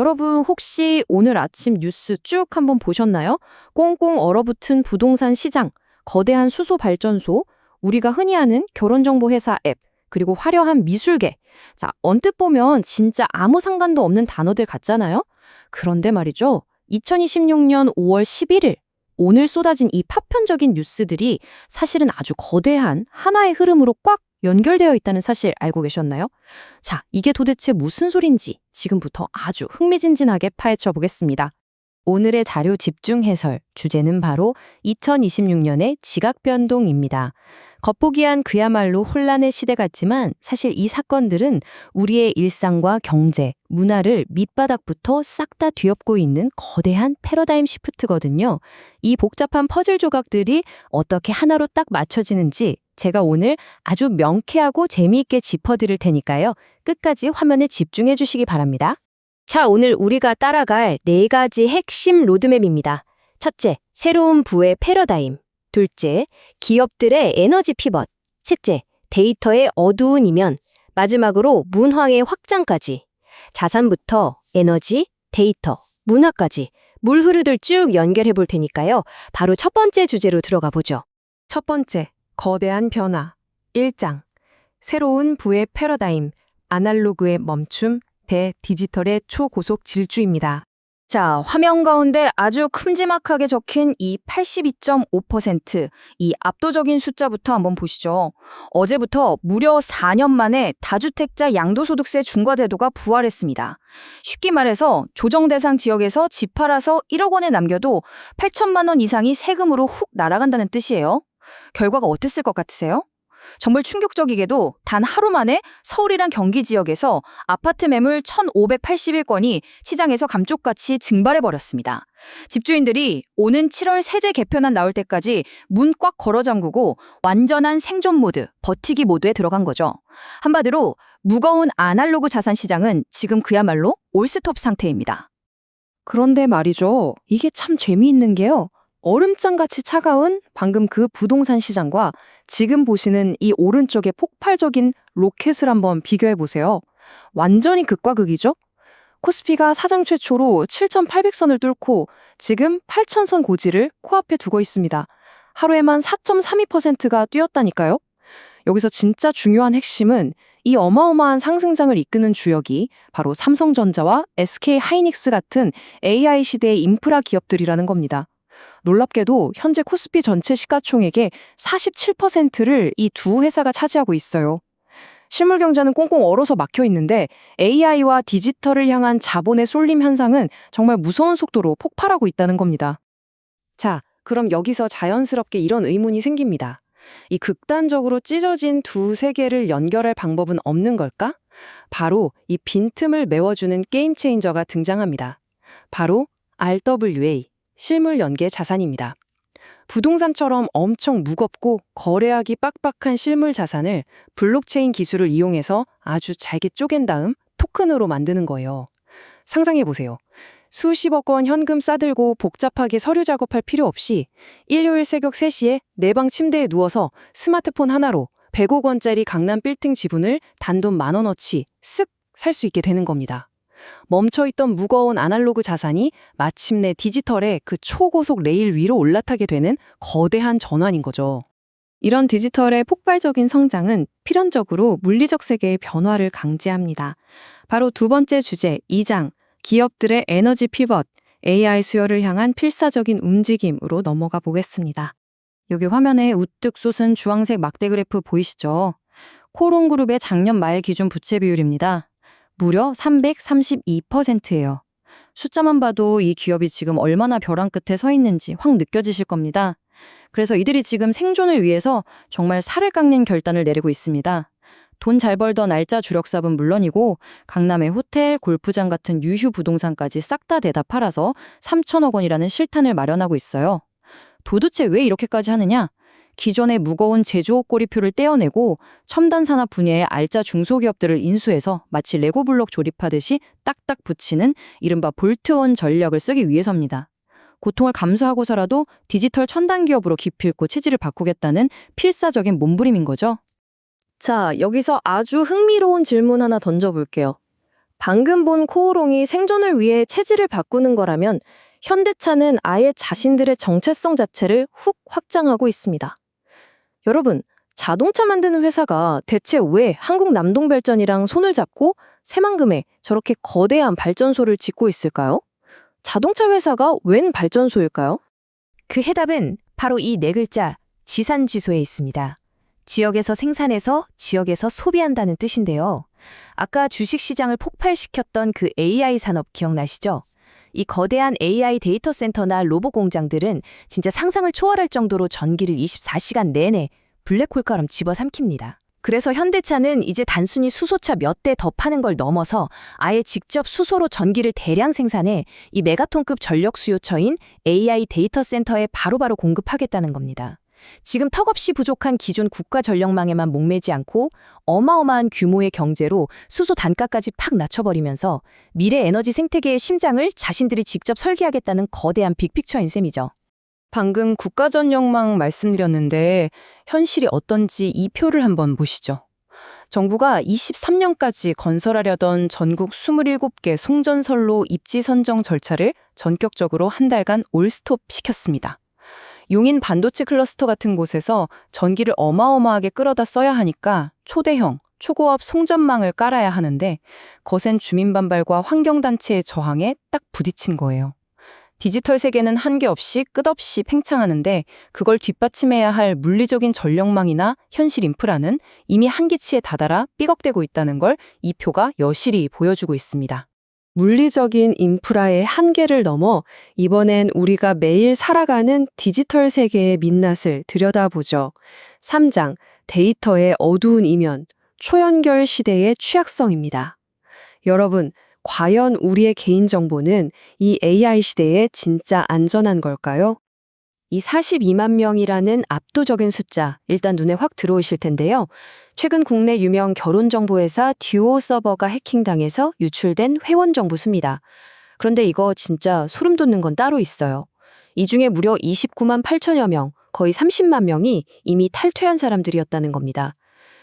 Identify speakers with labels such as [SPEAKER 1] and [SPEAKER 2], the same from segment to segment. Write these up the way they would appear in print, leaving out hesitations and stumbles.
[SPEAKER 1] 여러분 혹시 오늘 아침 뉴스 쭉 한번 보셨나요? 꽁꽁 얼어붙은 부동산 시장, 거대한 수소 발전소, 우리가 흔히 아는 결혼정보회사 앱, 그리고 화려한 미술계. 자, 언뜻 보면 진짜 아무 상관도 없는 단어들 같잖아요? 그런데 말이죠. 2026년 5월 11일, 오늘 쏟아진 이 파편적인 뉴스들이 사실은 아주 거대한 하나의 흐름으로 꽉 연결되어 있다는 사실 알고 계셨나요? 자, 이게 도대체 무슨 소린지 지금부터 아주 흥미진진하게 파헤쳐 보겠습니다. 오늘의 자료 집중 해설, 주제는 바로 2026년의 지각 변동입니다. 겉보기엔 그야말로 혼란의 시대 같지만 사실 이 사건들은 우리의 일상과 경제, 문화를 밑바닥부터 싹 다 뒤엎고 있는 거대한 패러다임 시프트거든요. 이 복잡한 퍼즐 조각들이 어떻게 하나로 딱 맞춰지는지 제가 오늘 아주 명쾌하고 재미있게 짚어드릴 테니까요. 끝까지 화면에 집중해 주시기 바랍니다. 자, 오늘 우리가 따라갈 4가지 핵심 로드맵입니다. 첫째, 새로운 부의 패러다임. 둘째, 기업들의 에너지 피벗. 셋째, 데이터의 어두운 이면. 마지막으로 문화의 확장까지. 자산부터 에너지, 데이터, 문화까지 물 흐르듯 쭉 연결해 볼 테니까요. 바로 첫 번째 주제로 들어가 보죠. 첫 번째, 거대한 변화. 1장, 새로운 부의 패러다임, 아날로그의 멈춤, 대디지털의 초고속 질주입니다. 자, 화면 가운데 아주 큼지막하게 적힌 이 82.5%, 이 압도적인 숫자부터 한번 보시죠. 어제부터 무려 4년 만에 다주택자 양도소득세 중과제도가 부활했습니다. 쉽게 말해서 조정 대상 지역에서 집 팔아서 1억 원에 남겨도 8천만 원 이상이 세금으로 훅 날아간다는 뜻이에요. 결과가 어땠을 것 같으세요? 정말 충격적이게도 단 하루 만에 서울이랑 경기 지역에서 아파트 매물 1,581건이 시장에서 감쪽같이 증발해버렸습니다. 집주인들이 오는 7월 세제 개편안 나올 때까지 문 꽉 걸어 잠그고 완전한 생존 모드, 버티기 모드에 들어간 거죠. 한마디로 무거운 아날로그 자산 시장은 지금 그야말로 올스톱 상태입니다. 그런데 말이죠. 이게 참 재미있는 게요. 얼음장같이 차가운 방금 그 부동산 시장과 지금 보시는 이 오른쪽의 폭발적인 로켓을 한번 비교해 보세요. 완전히 극과 극이죠? 코스피가 사상 최초로 7,800선을 뚫고 지금 8,000선 고지를 코앞에 두고 있습니다. 하루에만 4.32%가 뛰었다니까요. 여기서 진짜 중요한 핵심은 이 어마어마한 상승장을 이끄는 주역이 바로 삼성전자와 SK하이닉스 같은 AI 시대의 인프라 기업들이라는 겁니다. 놀랍게도 현재 코스피 전체 시가총액의 47%를 이 두 회사가 차지하고 있어요. 실물 경제는 꽁꽁 얼어서 막혀 있는데 AI와 디지털을 향한 자본의 쏠림 현상은 정말 무서운 속도로 폭발하고 있다는 겁니다. 자, 그럼 여기서 자연스럽게 이런 의문이 생깁니다. 이 극단적으로 찢어진 두 세계를 연결할 방법은 없는 걸까? 바로 이 빈틈을 메워주는 게임 체인저가 등장합니다. 바로 RWA. 실물 연계 자산입니다. 부동산처럼 엄청 무겁고 거래하기 빡빡한 실물 자산을 블록체인 기술을 이용해서 아주 잘게 쪼갠 다음 토큰으로 만드는 거예요. 상상해보세요. 수십억 원 현금 싸들고 복잡하게 서류 작업할 필요 없이 일요일 새벽 3시에 내 방 침대에 누워서 스마트폰 하나로 100억 원짜리 강남 빌딩 지분을 단돈 10,000원어치 쓱 살 수 있게 되는 겁니다. 멈춰있던 무거운 아날로그 자산이 마침내 디지털의 그 초고속 레일 위로 올라타게 되는 거대한 전환인 거죠. 이런 디지털의 폭발적인 성장은 필연적으로 물리적 세계의 변화를 강제합니다. 바로 두 번째 주제 2장, 기업들의 에너지 피벗, AI 수요를 향한 필사적인 움직임으로 넘어가 보겠습니다. 여기 화면에 우뚝 솟은 주황색 막대 그래프 보이시죠? 코론그룹의 작년 말 기준 부채 비율입니다. 무려 332%예요. 숫자만 봐도 이 기업이 지금 얼마나 벼랑 끝에 서 있는지 확 느껴지실 겁니다. 그래서 이들이 지금 생존을 위해서 정말 살을 깎는 결단을 내리고 있습니다. 돈 잘 벌던 알짜 주력사업은 물론이고 강남의 호텔, 골프장 같은 유휴 부동산까지 싹 다 대다 팔아서 3천억 원이라는 실탄을 마련하고 있어요. 도대체 왜 이렇게까지 하느냐? 기존의 무거운 제조업 꼬리표를 떼어내고 첨단 산업 분야의 알짜 중소기업들을 인수해서 마치 레고블록 조립하듯이 딱딱 붙이는 이른바 볼트온 전략을 쓰기 위해서입니다. 고통을 감수하고서라도 디지털 첨단 기업으로 기필코 체질을 바꾸겠다는 필사적인 몸부림인 거죠. 자, 여기서 아주 흥미로운 질문 하나 던져볼게요. 방금 본 코오롱이 생존을 위해 체질을 바꾸는 거라면 현대차는 아예 자신들의 정체성 자체를 훅 확장하고 있습니다. 여러분, 자동차 만드는 회사가 대체 왜 한국 남동발전이랑 손을 잡고 새만금에 저렇게 거대한 발전소를 짓고 있을까요? 자동차 회사가 웬 발전소일까요?
[SPEAKER 2] 그 해답은 바로 이 네 글자 지산지소에 있습니다. 지역에서 생산해서 지역에서 소비한다는 뜻인데요. 아까 주식시장을 폭발시켰던 그 AI 산업 기억나시죠? 이 거대한 AI 데이터 센터나 로봇 공장들은 진짜 상상을 초월할 정도로 전기를 24시간 내내 블랙홀처럼 집어삼킵니다. 그래서 현대차는 이제 단순히 수소차 몇 대 더 파는 걸 넘어서 아예 직접 수소로 전기를 대량 생산해 이 메가톤급 전력 수요처인 AI 데이터 센터에 바로바로 공급하겠다는 겁니다. 지금 턱없이 부족한 기존 국가 전력망에만 목매지 않고 어마어마한 규모의 경제로 수소 단가까지 팍 낮춰버리면서 미래 에너지 생태계의 심장을 자신들이 직접 설계하겠다는 거대한 빅픽처인 셈이죠.
[SPEAKER 1] 방금 국가 전력망 말씀드렸는데 현실이 어떤지 이 표를 한번 보시죠. 정부가 23년까지 건설하려던 전국 27개 송전선로 입지 선정 절차를 전격적으로 한 달간 올스톱 시켰습니다. 용인 반도체 클러스터 같은 곳에서 전기를 어마어마하게 끌어다 써야 하니까 초대형, 초고압 송전망을 깔아야 하는데 거센 주민 반발과 환경단체의 저항에 딱 부딪힌 거예요. 디지털 세계는 한계 없이 끝없이 팽창하는데 그걸 뒷받침해야 할 물리적인 전력망이나 현실 인프라는 이미 한계치에 다다라 삐걱대고 있다는 걸 이 표가 여실히 보여주고 있습니다. 물리적인 인프라의 한계를 넘어 이번엔 우리가 매일 살아가는 디지털 세계의 민낯을 들여다보죠. 3장, 데이터의 어두운 이면, 초연결 시대의 취약성입니다. 여러분, 과연 우리의 개인정보는 이 AI 시대에 진짜 안전한 걸까요? 이 42만 명이라는 압도적인 숫자, 일단 눈에 확 들어오실 텐데요. 최근 국내 유명 결혼정보회사 듀오 서버가 해킹당해서 유출된 회원정보 수입니다. 그런데 이거 진짜 소름 돋는 건 따로 있어요. 이 중에 무려 29만 8천여 명, 거의 30만 명이 이미 탈퇴한 사람들이었다는 겁니다.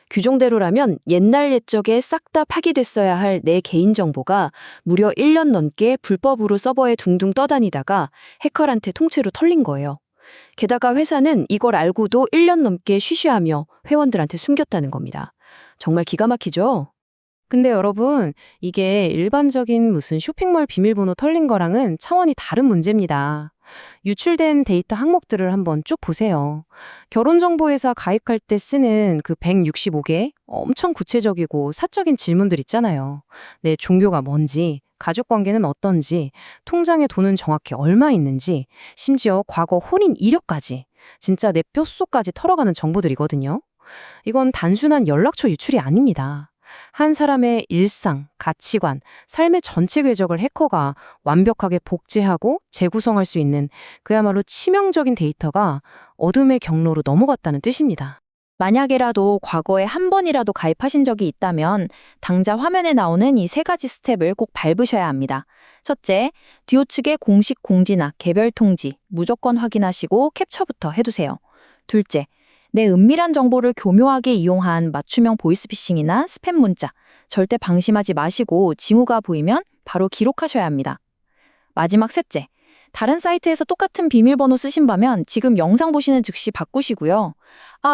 [SPEAKER 1] 규정대로라면 옛날 옛적에 싹 다 파기됐어야 할 내 개인정보가 무려 1년 넘게 불법으로 서버에 둥둥 떠다니다가 해커한테 통째로 털린 거예요. 게다가 회사는 이걸 알고도 1년 넘게 쉬쉬하며 회원들한테 숨겼다는 겁니다. 정말 기가 막히죠? 근데 여러분, 이게 일반적인 무슨 쇼핑몰 비밀번호 털린 거랑은 차원이 다른 문제입니다. 유출된 데이터 항목들을 한번 쭉 보세요. 결혼정보회사 가입할 때 쓰는 그 165개 엄청 구체적이고 사적인 질문들 있잖아요. 내 종교가 뭔지, 가족관계는 어떤지, 통장에 돈은 정확히 얼마 있는지, 심지어 과거 혼인 이력까지, 진짜 내 뼛속까지 털어가는 정보들이거든요. 이건 단순한 연락처 유출이 아닙니다. 한 사람의 일상, 가치관, 삶의 전체 궤적을 해커가 완벽하게 복제하고 재구성할 수 있는 그야말로 치명적인 데이터가 어둠의 경로로 넘어갔다는 뜻입니다.
[SPEAKER 2] 만약에라도 과거에 한 번이라도 가입하신 적이 있다면 당자 화면에 나오는 이 세 가지 스텝을 꼭 밟으셔야 합니다. 첫째, 듀오 측의 공식 공지나 개별 통지 무조건 확인하시고 캡처부터 해두세요. 둘째, 내 은밀한 정보를 교묘하게 이용한 맞춤형 보이스피싱이나 스팸 문자, 절대 방심하지 마시고 징후가 보이면 바로 기록하셔야 합니다. 마지막 셋째, 다른 사이트에서 똑같은 비밀번호 쓰신 바면 지금 영상 보시는 즉시 바꾸시고요.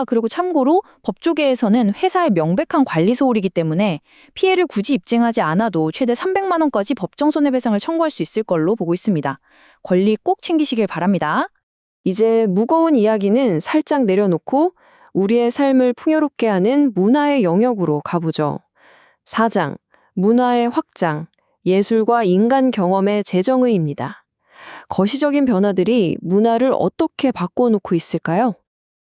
[SPEAKER 2] 그리고 참고로 법조계에서는 회사의 명백한 관리 소홀이기 때문에 피해를 굳이 입증하지 않아도 최대 300만 원까지 법정 손해배상을 청구할 수 있을 걸로 보고 있습니다. 권리 꼭 챙기시길 바랍니다.
[SPEAKER 1] 이제 무거운 이야기는 살짝 내려놓고 우리의 삶을 풍요롭게 하는 문화의 영역으로 가보죠. 4장, 문화의 확장, 예술과 인간 경험의 재정의입니다. 거시적인 변화들이 문화를 어떻게 바꿔놓고 있을까요?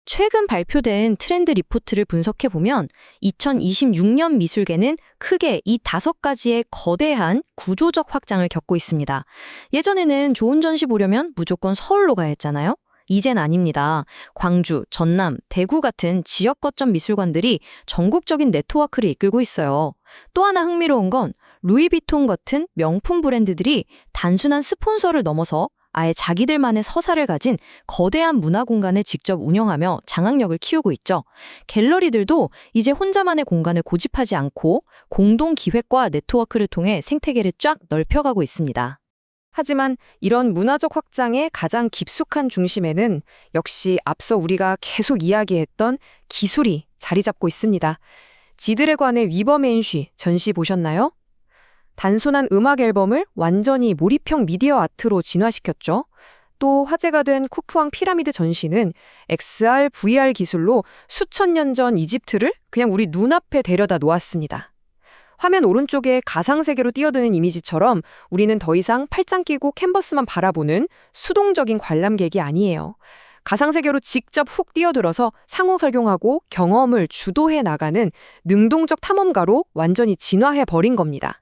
[SPEAKER 2] 최근 발표된 트렌드 리포트를 분석해보면 2026년 미술계는 크게 이 5가지의 거대한 구조적 확장을 겪고 있습니다. 예전에는 좋은 전시 보려면 무조건 서울로 가야 했잖아요. 이젠 아닙니다. 광주, 전남, 대구 같은 지역 거점 미술관들이 전국적인 네트워크를 이끌고 있어요. 또 하나 흥미로운 건 루이비통 같은 명품 브랜드들이 단순한 스폰서를 넘어서
[SPEAKER 1] 아예 자기들만의 서사를 가진 거대한 문화 공간을 직접 운영하며 장악력을 키우고 있죠. 갤러리들도 이제 혼자만의 공간을 고집하지 않고 공동 기획과 네트워크를 통해 생태계를 쫙 넓혀가고 있습니다.
[SPEAKER 2] 하지만 이런 문화적 확장의 가장 깊숙한 중심에는 역시 앞서 우리가 계속 이야기했던 기술이 자리 잡고 있습니다. 지드래곤의 위버맨쉬 전시 보셨나요? 단순한 음악 앨범을 완전히 몰입형 미디어 아트로 진화시켰죠. 또 화제가 된 쿠프왕 피라미드 전시는 XR, VR 기술로 수천 년 전 이집트를 그냥 우리 눈앞에 데려다 놓았습니다. 화면 오른쪽에 가상세계로 뛰어드는 이미지처럼 우리는 더 이상 팔짱 끼고 캔버스만 바라보는 수동적인 관람객이 아니에요. 가상세계로 직접 훅 뛰어들어서 상호작용하고 경험을 주도해 나가는 능동적 탐험가로 완전히 진화해버린 겁니다.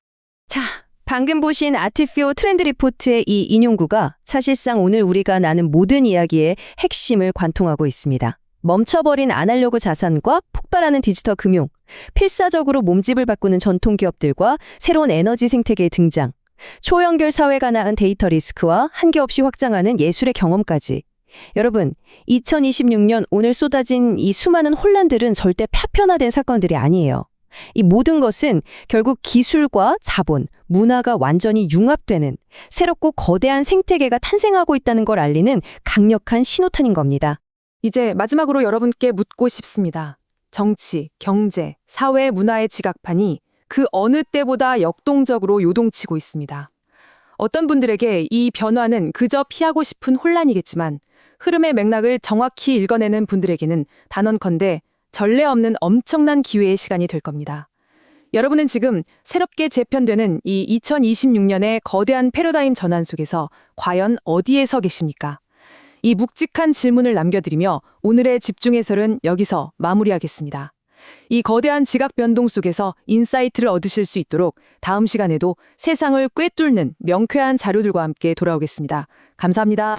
[SPEAKER 2] 자, 방금 보신 아트피오 트렌드 리포트의 이 인용구가 사실상 오늘 우리가 나눈 모든 이야기의 핵심을 관통하고 있습니다. 멈춰버린 아날로그 자산과 폭발하는 디지털 금융, 필사적으로 몸집을 바꾸는 전통 기업들과 새로운 에너지 생태계의 등장, 초연결 사회가 낳은 데이터 리스크와 한계없이 확장하는 예술의 경험까지. 여러분, 2026년 오늘 쏟아진 이 수많은 혼란들은 절대 파편화된 사건들이 아니에요. 이 모든 것은 결국 기술과 자본, 문화가 완전히 융합되는 새롭고 거대한 생태계가 탄생하고 있다는 걸 알리는 강력한 신호탄인 겁니다.
[SPEAKER 3] 이제 마지막으로 여러분께 묻고 싶습니다. 정치, 경제, 사회, 문화의 지각판이 그 어느 때보다 역동적으로 요동치고 있습니다. 어떤 분들에게 이 변화는 그저 피하고 싶은 혼란이겠지만 흐름의 맥락을 정확히 읽어내는 분들에게는 단언컨대 전례 없는 엄청난 기회의 시간이 될 겁니다. 여러분은 지금 새롭게 재편되는 이 2026년의 거대한 패러다임 전환 속에서 과연 어디에 서 계십니까? 이 묵직한 질문을 남겨드리며 오늘의 집중 해설은 여기서 마무리하겠습니다. 이 거대한 지각 변동 속에서 인사이트를 얻으실 수 있도록 다음 시간에도 세상을 꿰뚫는 명쾌한 자료들과 함께 돌아오겠습니다. 감사합니다.